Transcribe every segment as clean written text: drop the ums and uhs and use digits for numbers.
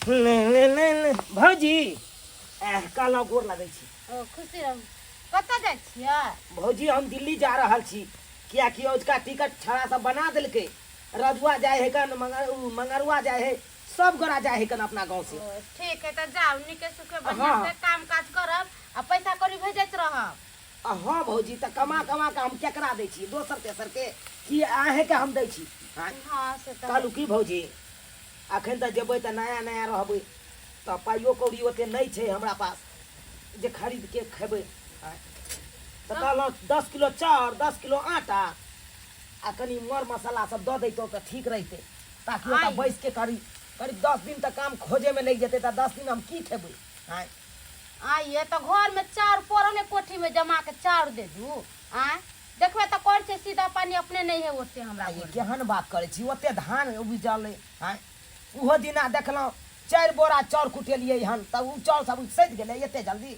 भौजी काला गोर लागै छी। खुशी रहू। कतऽ जाइ छियै? भौजी हम दिल्ली जा रहल छी, कियाकि उसका टिकट छड़ा सब बना देलकै। रजुआ जाए है कन, मंगरुआ जाए है, सब गोरा जाए है कन अपना गांव से। ठीक है, तो जाओ निके सुखे बढ़िया से काम काज करब आ पैसा कौड़ी भेजैत रहब। हाँ भौजी, तो कमा कमा के हम केकरा दै छी, दोसर तेसर के कि आहे के हम दै छी? हाँ से तो कहलू की भौजी, अखन तो जेबै तो नया नया रहबै, तो पाइयो कौड़ी ओते नहीं छै हमरा पास जे खरीद के खेबै। तो कहलहुँ 10 किलो चाउर, 10 किलो आटा आ कनी मर मसाला सब दऽ दैतौ तो ठीक रहिते, ताकि ओतऽ बैस के करीब 10 दिन तक काम खोजे में लग जेतै। तो 10 दिन हम की खेबै? आइए तो घर में चाउर पड़ल कोठी में जमा के चाउर दे दू। देखबे तो कौन से सीधा पानी अपने नहीं है ओते हमरा। ये केहन बात करे छी? ओते धान उपजल है, उहो दिना देखलहुँ 4 बोरा चाउर कुटेलियै हन, तब उ चाउर सब सधि गेलै एते जल्दी।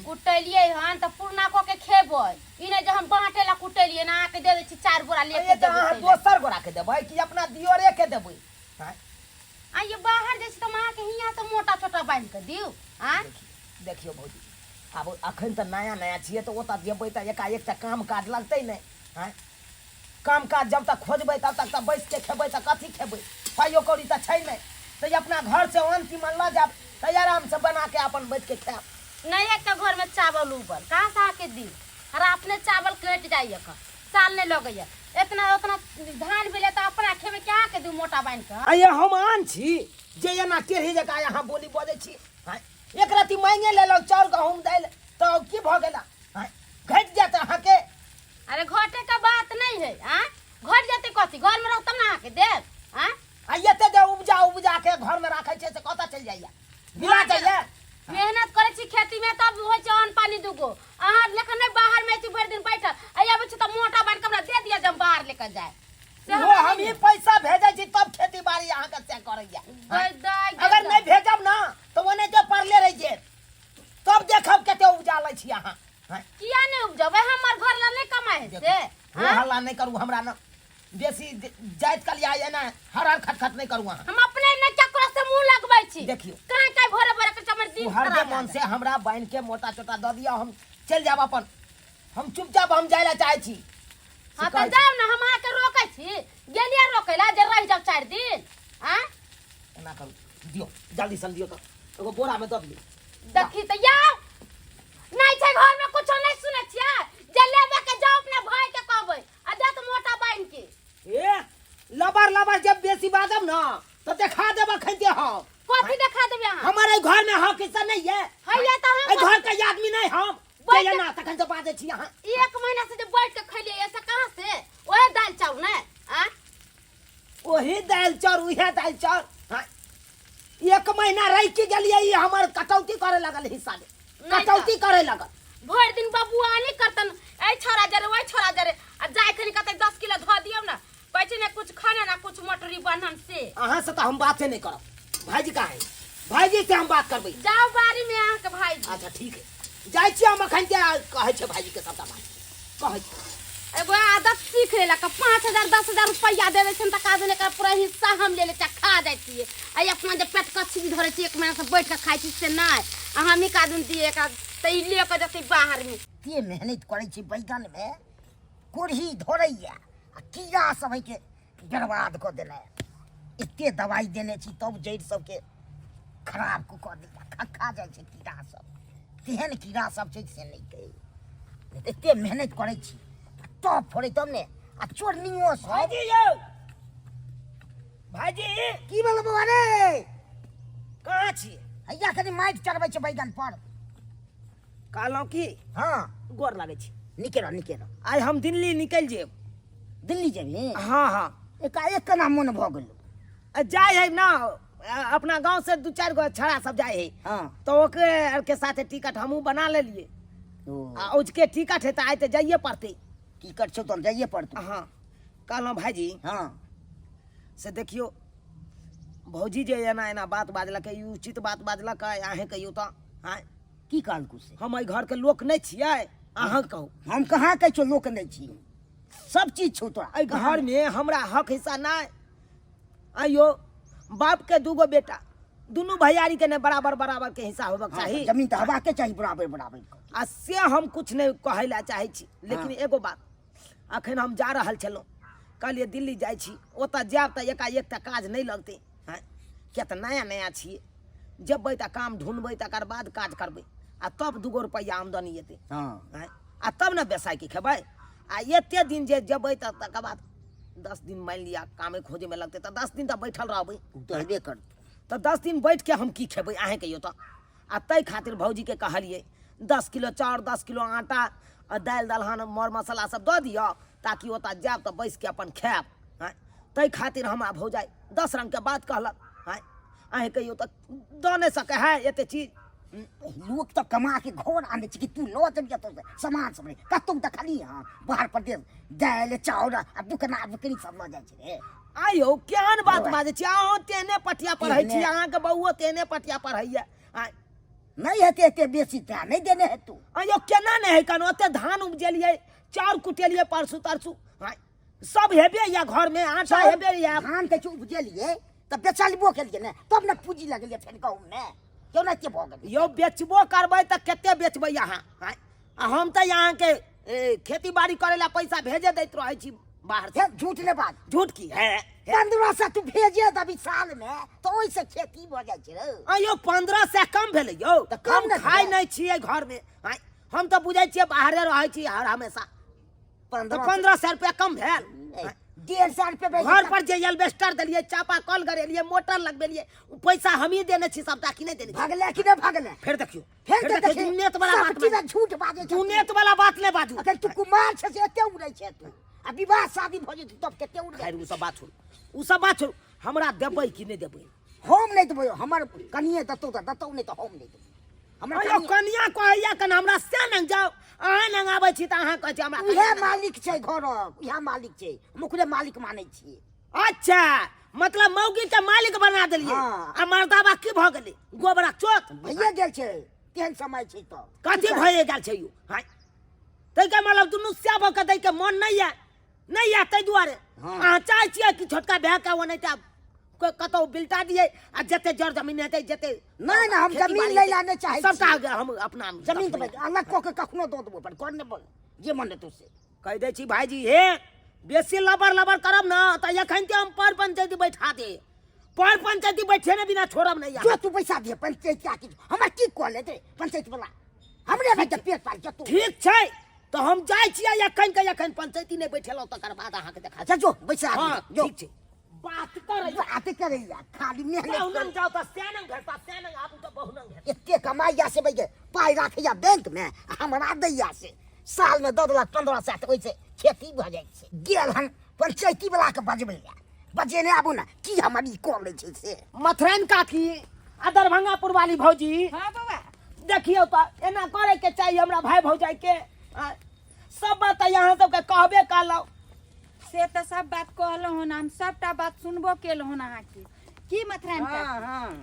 कुटेलिए हन तो पूर्णा को के खेबै, ई नहीं जे हम बांटे ला कुटेलिए ना के दे दे छी 4 बोरा लेके तो अहाँ दोसर गोरा के देबै कि अपना दियोरे के देबै? आइए बाहर जैसे तो माँ के हियाँ से मोटा छोटा बांध के दियो। देखियो भौजी, अब अखन तो नया नया छियै, तो ओतऽ जेबै तो एकाएक तो काम काज लगतै नहीं। काम काज जब तक खोजबै तब तक तो बैस के खेबै तो कथी खेबै? पाइयो कौड़ी तो छै नहीं, तो अपना घर से अंतिम लऽ जाब तो आराम से बना के अपन बैठ के खायब। नहीं एक घर में चावल उबल कहाँ से आके दी? अरे अपने चावल कट जाइए साल नहीं लगे इतना उतना धान भी तो अपना खेबे क्या के दू मोटा बांध के? अये हम आन छी जे एना टेढ़ी जका यहाँ बोली बजै छी। एक रत्ती मांगे लेलक चाउर गहूम दाल तो की भ गेला? घट जात अहाँ के। अरे घटे का बात नहीं है। घट जाते कथी? घर में रहतम ना आके देव। एते जे उपजा के घर में राखै छै से कतऽ चल जाइया? बिला जाइया। मेहनत करे छी खेती में तब होय छै अन्न पानी दुगो। अहाँ लेकिन नहीं बाहर में छी भर दिन बैठल आबे छी तो मोटा बांध के हमरा दे दिया जब बाहर लेकर जाए। वो हम ही पैसा भेजै छी तब खेती बाड़ी अहाँ के से करैया। अगर नहीं भेजब ना तो ओने के परले रह जे, तब देखब कते उपजा लै छी अहाँ। किया नहीं उपजबै? हमर घर ला नहीं कमाए है से। वो हल्ला नहीं करू, हमरा ना बेसी जाइत कलिया है ना हर खटखट नहीं करू अहाँ। हम अपने ने चक्कर से मुंह लगबै छी। देखियो काहे काहे भरे भरे के चमर दिन हर के मन से हमरा बांध के मोटा छोटा द दिया, हम चल जाब अपन। हम चुपचाप हम जाय ला चाहे छी। हां त जाओ ना, हम आके रोकै छी। गेलिए रोकै ला जे रह जाब 4 दिन। एना करू, दियो जल्दी सन दियो, तो एगो बोरा में द दियो। देखी त या नहीं छै घर में कुछ नहीं सुनै छियै जे लेबे के जाओ अपने भाई के कहबै आ दत मोटा बांध के। ए लबर जब बेसी बाजब ना तो देखा देब खैते हम। कथी देखा देबे अहाँ? हमारे घर में हक हिस्सा नहीं है। हैया त हम घर के आदमी नहीं हम जे ना तखन से बाजै छी अहाँ। 1 महीना से जे बैठ के खैलिए ऐसा कहां से? ओए दाल चाउर ने वही दाल चाउर उहे दाल चाउर। 1 महीना रह के गेलिए, ई हमर कटौती करे लगल हिस्सा में, कटौती करे लगल। भर दिन बबुआ नहीं करतन ए छोरा जरे ओए छोरा जरे आ जाय खनी कते 10 किलो ध दियौ ना, पैसे ने कुछ खाना ना कुछ मटरी बनन से। अहाँ से तो हम बात नहीं करब। भाईजी का है? भाईजी से हम बात करबै। जाओ बारी में अहाँ के भाई। अच्छा ठीक है, जाय छी हम अखन जे कहै छै भाईजी के सबटा बात कहै छै। एगो आदत सीख लेला का 5000 10000 रुपया दे देछन त का देने का पूरा हिस्सा हम ले ले खा जाय छी। आई अपना जे पेट कच्ची धरे छी 1 महीना से बैठ के खाइ छी से नहीं अहाँ मी का दिन दिए का तई ले के जते बाहर में। ते मेहनत करै छी बैगन में, कोढ़ी धरैया आ कीड़ा सब है के बर्बाद क देले। एते दवाई देने छी तब जड़ सब के खराब क दिया, खा जाय छै कीड़ा सब। तेहन कीड़ा सब छै से नहीं कही। एते मेहनत करै छी तब फड़े तब ने आ चोरनियो सब। भाईजी यौ, भाईजी की बोल बउआ रे? कहाँ छी? हैया कनी माइट चढ़बै छै बैगन पर। कहलहुँ की हां गोर लागै छी। निकेरो आइ हम दिल्ली निकल जेब। दिल्ली जेबी? हाँ एकाएक केना मन भ गेल? जाय है ना अपना गांव से 2-4 गो छड़ा सब जाय है। तो ओकरे के साथे टिकट हमहू बना लेलिए। आ उसके टिकट है तो आइ तो जाइए पड़ते। टिकट छौ तो जाइए पड़तो। हाँ कहलहुँ भाईजी से देखियो भौजी जे एना बात बाजलक, ई उचित बात बाजलक, अहें कहियो तो की कहलकू से? हम एहि घर के लोक नहीं छियै, अहाँ कहू। हम कहाँ कहै छौ लोक नहीं छी, सब चीज छौ तोरा। एहि घर में हमरा हक हिस्सा नहीं। आइयो बाप के 2 गो बेटा दुनू भैयारी के ने बराबर बराबर के हिस्सा होबक चाही। जमीन तो हवा के चाहिए बराबर बराबर। आ से हम कुछ नहीं कहै ला चाहे छी, लेकिन एगो बात, अखन हम जा रहल छलहुँ, कहलिए दिल्ली जाइ छी, ओतऽ जायब तऽ एकाएक तऽ काज नहीं लगते हैं, किया तऽ नया नया छियै, जेबै तऽ काम ढूंढबै, तकर बाद काज करबै, आ तब 2 रुपया आमदनी एतै, आ तब ने बेसाय के खेबै। आ एते दिन जे जेबै तऽ तकर बाद 10 दिन मान लिया कामे खोजे में लगते, तो 10 दिन तो बैठल रहबै, तो 10 दिन बैठ के हम की खेबै अहें कहियो तो। आ तै खातिर भौजी के कहलिए 10 किलो चाउर, 10 किलो आटा, आ दालि दलहन मर मसाला सब दऽ दिअ, ताकि ओतऽ जायब तऽ बैस के अपन खायब। तै खातिर हमरा भौजाइ 10 रंग के बात कहलक। अहें कहियो तो दऽ नहीं सके है एते चीज। लोग तो कमा के घर आने कि तू लो जब जतो सामान सब कतौ तो खाली बाहर प्रदेश दाल चाउर आ दुकना बुकनी सब ल जाय छै। आयो केहन बात बाजे छी, अहाँ तेने पटिया पर है छी, अहाँ के बउओ तेने पटिया पर है। नहीं हेते एते बेसी ता नहीं देने है तू। आयो केना नहीं है कन, ओते धान उपजेलिए, चाउर कुटेलिए परसू तरसू, सब हेबे या घर में, आटा हेबे या। धान के उपजेलिए तब बेचलबो केलिए ने, तब न पूंजी लगलिए फेर कहू ने, क्यों ना के भऽ गेल। यो बेचबो करबै तऽ कते बेचबै अहाँ। हम तऽ यहाँ के खेती बाड़ी करे ला पैसा भेजे दैत रहै छी बाहर से। झूठ ने बात, झूठ की है? 15 से तू भेजे दबी साल में तो ओइ से खेती भऽ जाइ छै। अयो 15 से कम भेलै यो, तऽ कम हम ने खाइ नहीं छियै घर में, हम तऽ बुझै छियै बाहरे रहै छी हर हमेशा। 1500 रुपया कम भेल। 150 रुपया घर पर जे एल्बेस्टर देलिए, चापा कल गरेलिए, मोटर लगबेलिए, पैसा हम ही देने छी सबटा कि नहीं देने छी? भगले कि नहीं भगले? फिर देखियो, फिर देखियो, तू नेत वाला बात चीज झूठ बाजे तू नेत वाला बात ले बाजू। अगर तू कुमार छै से एते उड़ै छै तू, आ विवाह शादी भऽ जेतै तब केते उड़ खैर उ सब बात छोड़, उ सब बात छोड़, हमरा देबै कि नहीं देबै? हम नहीं देबै, हमर कनिए दतौ त दतौ नहीं त हम नहीं देबै। हमरा अयो कनिया कहैया कन हमरा से नंग जाओ, अहाँ नंग आबै छी त अहाँ कहै छी हमरा उहे मालिक छै घरक, उहे मालिक छै, हम ओकरे मालिक मानै छियै। अच्छा, मतलब मौगी के मालिक बना देलिए, आ मर्दाबा की भ गेलै? गोबरा चोत भइए गेल छै, केहन समय छै त कथी भए गेल छै यौ? तै के मतलब दुनू स्याब के दै के मन नहीं है, नहीं है, तै दुआरे अहाँ चाहै छियै कि छोटका भए के ओनैता कतौ बिल्टा दिए, आ जते जड़ जमीन हेतै जते नहीं ना, हम जमीन लै ला नहीं चाहै छी। सबटा हम अपना जमीन त अलग क के कखनो दऽ देबो, पर कर ने बोल जे मन हेतौ से कह दै छी भाईजी। हे बेसी लबर लबर करब न त एखन के हम पर पंचायती बैठा दे, पर पंचायती बैठे ने बिना छोड़ब नहीं। जो तू पैसा दे पंचायत क्या की, हमरा की कॉल लेते पंचायत वाला, हमरे भाई के पेट पाल जतौ। ठीक छै तो हम जाय छियै एखन के, एखन पंचायती नहीं बैठेलौ तकर बाद अहाँ के देखा। अच्छा जो पैसा हां जो ठीक छै, बात करे बात करे या खाली मेहनत बहुनंग जाओ त सेनंग भेटता, सेनंग आबू त बहुनंग भेट। एते कमाइया से भैया पाई राखैया बैंक में, हमरा दैया से साल में 10 लाख 15 लाख ओइ से खेती भ जाइ छै। गेल हम पंचायती वाला के बजबै बजेने आबू ना की हमर ई कॉल लै छै से। मथुरैन काकी आ दरभंगापुर वाली भौजी, हाँ बाबा, देखियो त एना करे के चाहिए हमरा भाई भौजाई के। सब बात यहाँ सबके कहबे कालौ, से तो सब बात कहलहुँ हन, हम सबटा बात सुनबो केलहुँ हन अहाँ की मथुराइन का।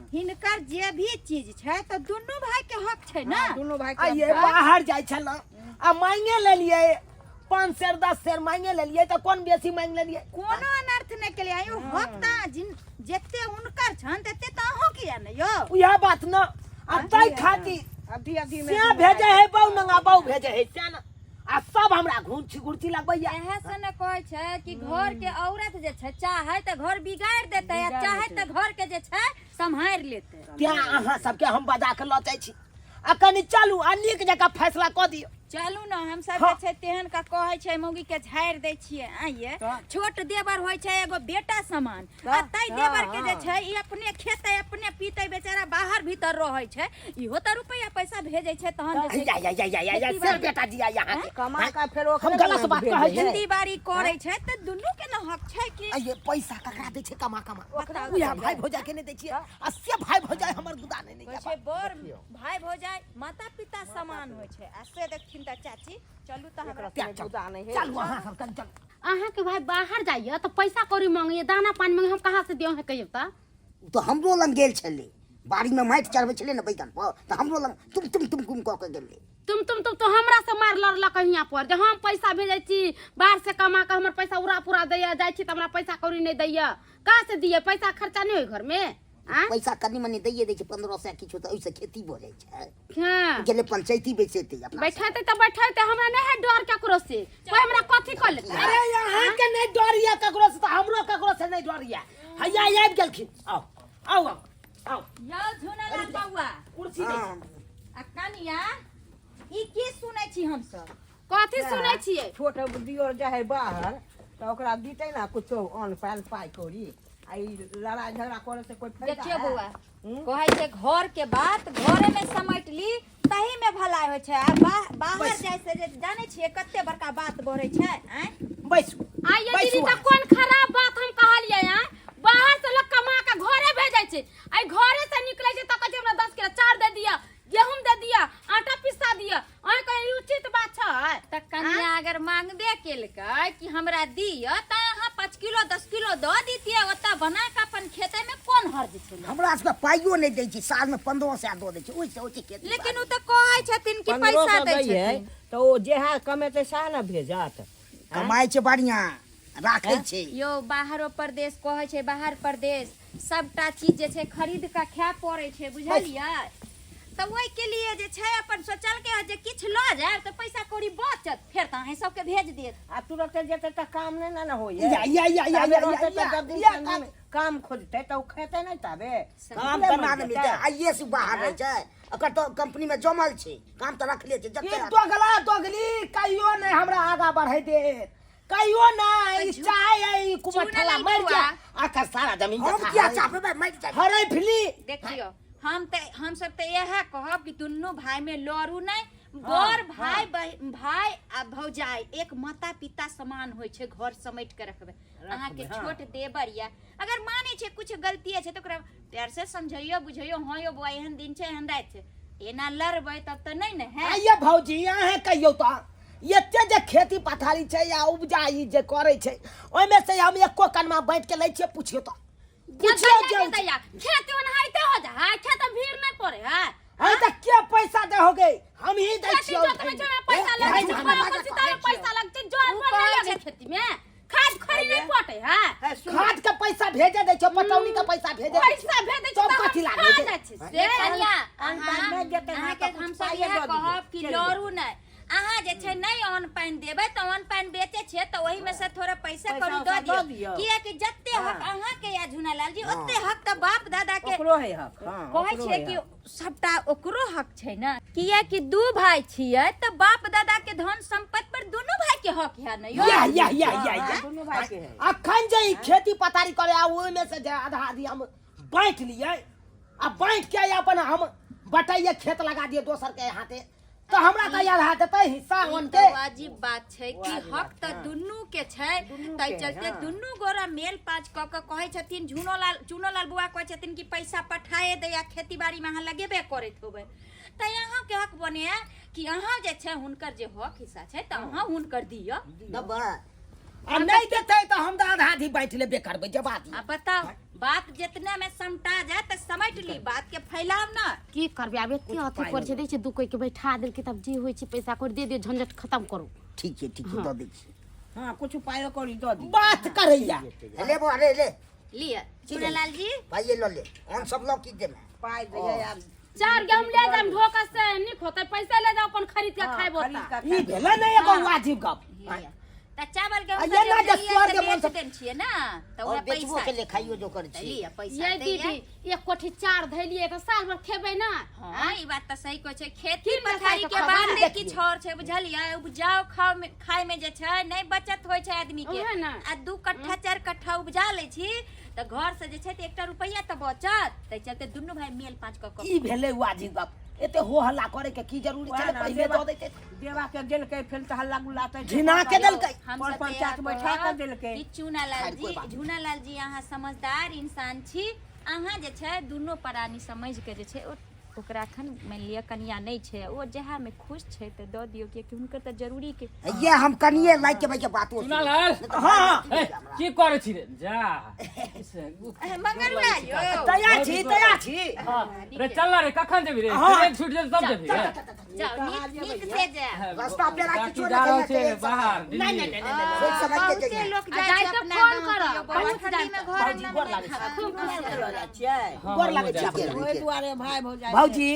हिनकर जे भी चीज छै तो दुनू भाई के हक छै ना। दुनू भाई आ ये बाहर जाय छल आ मांगे लेलिए 5 शेर 10 शेर मांगे लेलिए, तो कोन बेसी मांग लेलिए? कोनो अनर्थ नहीं के लिए आयो हक ता जिन जते उनकर छन तते त अहो किया न यो। यह बात न आ तै खाती अभी अभी से भेजे है बहु नंगा बहु भेजे है से न, आ सब हमरा घुंची घुंची लगबैया। एहे से न कहै छै कि घर के औरत जे छै चाहे त घर बिगाड़ देतै, आ चाहे त घर के जे छै संभार लेतै। त्या अहाँ सबके हम बजा के लचै छी, आ कनी चलू आ नीक जकाँ फैसला क दियौ। चलू न, हम सब जे छै तेहन का कहै छै मौगी के झाड़ दै छियै। आइए छोट देवर होय छै एगो बेटा समान, आ तै देवर के जे छै ई अपने खेतै अपने पीतै, बेचारा बाहर भीतर रहै छै, इहो त रुपया पैसा भेजै छै तहन जे छै या से बेटा दिया यहाँ के कमा का फेर हम गलत बात कहै छी। खेती बाड़ी करै छै त दुनू के न हक छै कि ये पैसा ककरा दै छै कमा कमा? ओकरा उया भाई भौजा के नहीं दै छियै, आ से भाई भौजा हमर गुदा नहीं होइ छै। बड़ भाई भौजाई माता पिता समान होइ छै, आ से देखथिन त चाची चलू त हमरा चलू अहाँ सब चल। अहाँ के भाई बाहर जाइए तो पैसा कौड़ी मांगिए, दाना पानी मांगे, हम कहाँ से दियो है कहियो त? तो हमरो लंग गेल छले, बाड़ी में माटि चढ़बै छले न बैगन पर, त हमरो लंग तुम क के गेलै। तुम तो हमरा से मार लड़लक हियाँ पर जे हम पैसा भेजै छी बाहर से कमा के, हमर पैसा उड़ा पूरा दैया, जाइ छी त हमरा पैसा कौड़ी नहीं दैया, कहाँ से दिए? पैसा खर्चा नहीं होय घर में? आ? पैसा कनी मनी दैए दै छै 1500 किछो तऽ ओइसे खेती भऽ जाइ छै हाँ गेले पंचायती बैसेते अपना बैठेते तो बैठेते हमरा नहीं है डर केकरो से कोई हमरा कथी कर लेते अरे यहाँ के नहीं डर या ककरो से तो हमरो ककरो से नहीं डर या हैया आबि गेलखिन आओ आओ आओ आओ यौ झुनला बौआ कुर्सी दे हाँ। आ कनिया ई की सुनै छी हम सब कथी सुनै छियै छोट दियो जाए बाहर तो ओकरा दीते ना कुछो अन्न पाई कौड़ी आ ई लड़ाई झगड़ा करे से कोई फायदा देखियो है? बौआ कहै छै घर के बात घरे में समेट ली तही में भलाई होइ छै आ बाहर जाय से जे जाने छियै कते बड़का बात बढ़ै छै हैं बैसू आइए दीदी तो कौन खराब बात हम कहलिए हैं बाहर से लोग कमा के घरे भेजै छै आई घरे से निकलै छै त कहै छै हमरा 10 किलो चाउर दे दिया गेहूं दे दिया आटा पिसा दिया अहाँ कहीं उचित बात छै त कन्या अगर मांगबे केलकै कि हमरा दिय त अहाँ 5 किलो 10 किलो द दीतिए ओता बना के अपन खेते में कोन हर्ज छै हमरा सबके पाइयो नहि दै छै साल में 1500 दऽ दै छै ओइसे खेती लेकिन उ त कहै छथिन कि पैसा दै छथिन तो ओ जेहा कमेते सएह ना भेजत कमाइ छै बढ़िया राखै छै यो बाहरो प्रदेश कहै छै बाहर प्रदेश सबटा चीज जे छै खरीद के खाय पड़ै छै बुझलियै त ओइ के लिए जे छै अपन सोचल के जे किछ ल जाय त पैसा कौड़ी बचत फेर त अहाँ सबके भेज देत आ तुरंत जेते त काम नहीं ना होई या काम खोजते तो खेते नहीं तबे काम करना आदमी तऽ आइए से बाहर रहै छै ओकर तो कंपनी में जमल छै काम तऽ रखले छै ई जते दोगला दोगली कहियो नहीं हमरा आगा बढ़े दे कहियो नहीं चाहे ई कुमठला मर जा आखिर सारा जमीन हम किया चाहबे मर जाए हरै फिली देखियो हम सब त यह कहब कि दुन्नु भाई में लड़ू नहीं बड़ भाई भाई आ भौजाई एक माता पिता समान होइ छै घर समेट के रखबे अहाँ के छोट देवर या अगर माने छै कुछ गलती छै त ओकरा प्यार से समझइयो बुझइयो हां यो बुआ एहन दिन छै एहन रात छै एना लड़बै तब त नहीं न है आइए भौजी अहाँ कहियो तो एते जे खेती पथारी छै या उपजा ई जे करे छै ओइमे से हम एको कनमा बैठ के लै छियै पूछियो तो पूछियो जे खेत ओनाहिते हो जा खेत में भीड़ नहीं पड़े है है त के पैसा दे हो गई हम ही दै खेती छियै जोत में जो पैसा लगे छै पैसा लगते जो नहीं लगे खेती में खाद खरी नहीं पटे है खाद के पैसा भेजे दै छियै पटौनी के पैसा भेजे दै पैसा भेजै तो कथी लागे छै से कन्या अहाँ नहीं देते अहाँ हैं के तो हम कुछ सब पाइए यह दऽ दियौ। कहब कि चलि लड़ू नहीं अहाँ जे छै नहीं अन्न पानि देबै त अन्न पानि बेचे छियै त ओही में से थोड़ा पैसा कौड़ी पैसा दऽ दऽ दियौ दियौ। किया कि जत्ते हक अहाँ के या झुनालाल जी ओत्ते हक त बाप दादा के ओकरो है हक हाँ, कहै ओकरो छै है कि हक। सबटा ओकरो हक छै ना किया कि दू भाई छियै त बाप दादा के धन संपत्ति पर दोनों भाई के हक है ना यो हाँ, दुनू भाई के है अखन जे ई खेती पथारी करे आ ओइमे से जे आधा आधी हम बांट लिए आ बांट के अपन हम बटाइए खेत लगा दिए दोसर के हाथे तो हमरा का आधा देतै हिस्सा ई उन तो के वाजिब बात छै कि हक त दुन्नू के छै तै चलते दुन्नू गोरा मेल पाँच क के कहै छथिन चुनोलाल बुआ कहै छथिन कि पैसा पठाए दे या खेती बाड़ी में अहाँ लगेबे करैत होबै त यहाँ के हक बने कि अहाँ जे छै हुनकर जे हक हिस्सा छै त अहाँ हुनकर दियौ दबा आ नहीं देतै तो हम तो आधा आधी बांट लेबे करबै जे बात आ बताओ बात जितने में समटा जाए त समेट ली बात के फैलाव ना की करबे आब एते अथी कर छै दै छै दू कोई के बैठा देल के तब जे होय छै पैसा कोई दे दे झंझट खत्म करू ठीक है दऽ दै छी हाँ कुछ पाइयो कौड़ी दऽ दी बात करैया ले बो अरे ले लिया चुनलाल जी भाई ले ले हम सब लोग की देना पाइ दे यार चार गेहूं ले जाम ढोका से निक होतै पैसा ले जाओ अपन खरीद के खाइबो खरीद ता के ई भेलै नहीं एगो वाजिब गप लिया त चावल के आ ये ना जे स्वर के मन से देन छियै ना त और ओहे बेचबो पैसा के ले खाइयो जो कर छी लिया पैसा ये दे दीदी एक कोठी चार धैलिए त साल भर खेबै ना हाँ ई बात त सही कहै छै खेती फिर पथारी देखाइ के के बाद खबर किछ और छै बुझलियै उपजाओ खाय में जे छै नहीं बचत होय छै आदमी के ओहे ना। आ 2 कट्ठा 4 कट्ठा उपजा लै छी त घर से जे छै त 1 रुपैया त बचत तै चलते दुनू भाई मेल पाँच क ई भेलै वाजिब गप एते हो हल्ला करे के की जरूरी छै पहिले दऽ दैते देवा के देलकै फिर त हल्ला गुल्लाते घिना के देलकै हम पर सब पंचायत बैठा के देलकै चुनालाल कोई बात जी झुनालाल जी अहाँ समझदार इंसान छी अहाँ जे छै दुनू प्राणी समझ के जे छै ओकरा अखन मान लिअ कनिया नहीं छै ओ जहाँ में खुश छै त दऽ दियौ कियाकि हुनकर त जरूरी के ये हम कनिए लाइक के भाई के बात हो चुनालाल हां की करे छी रे जा मंगलवा यो तैयार छी रे चल रे कखन जेबी रे हाँ। ट्रेन छूट जेतै तब जेबी रे जाओ नीक से जाओ रास्ता पेरा बाकी किछो जा नहीं रहल देखे छै एक बाहर समय। दिल्ली सोच समझ के बहुते जाइए। लोग आ जाइ जाए छै तो अपना फोन गाँव करब, के, बहुत ठंडी में घर भौजी, गोर लागै छै। हाँ, गोर हाँ, लागै हो छै जाइ छै। ओहि दुआरे भाय भौजाई भौजी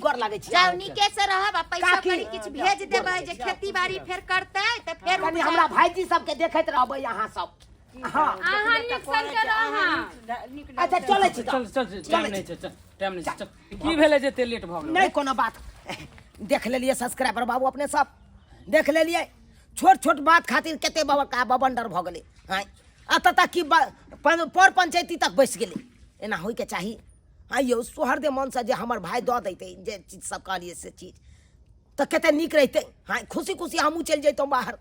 गोर लागै छी जाओ नीके से रहब आ पैसा काकी। करी किछ भेज देबै जे खेती बाड़ी फेर करतै त फेर कनी हमरा भाईजी सबके देखैत रहबै अहाँ सब हाँ अहाँ नीक संगे रहब अच्छा चलै छी चल तऽ चल टाइम नहीं छै चल टाइम नहीं छै चल की भेलै जे एते लेट भऽ गेलै नहीं कोनो बात देख लेलिए सब्सक्राइबर बाबू अपने सब देख लेलिए छोट छोट बात खातिर कते बाबा का बबंडर भऽ गेलै हाँ अत तक कि पर पंचायती तक बैस गेलै एना होइके चाही हाँ यौ सोहरदे मन से जे हमर भाई दऽ दैते जे चीज सब कहलिए से चीज तऽ कते नीक रहितै हाँ खुशी खुशी हमहूँ चलि जैतहुँ बाहर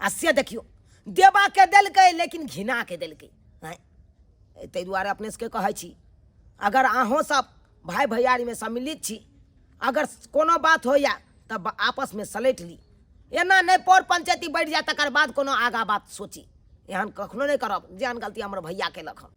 आ से देखियौ देबा के देलकै लेकिन घिना के देलकै हाँ ताहि दुआरे अपने सबके कहै छी अगर अहों सब भाई भैयारीमे सम्मिलित छी अगर कोनो बात होइया तब आपसमे सलटि ली एना नहीं पर पंचायती बैठ जाए तकर बाद कोनो आगा बात सोची एहन कखनो नहीं करब जेहन गलती हमर भैया केलक हँ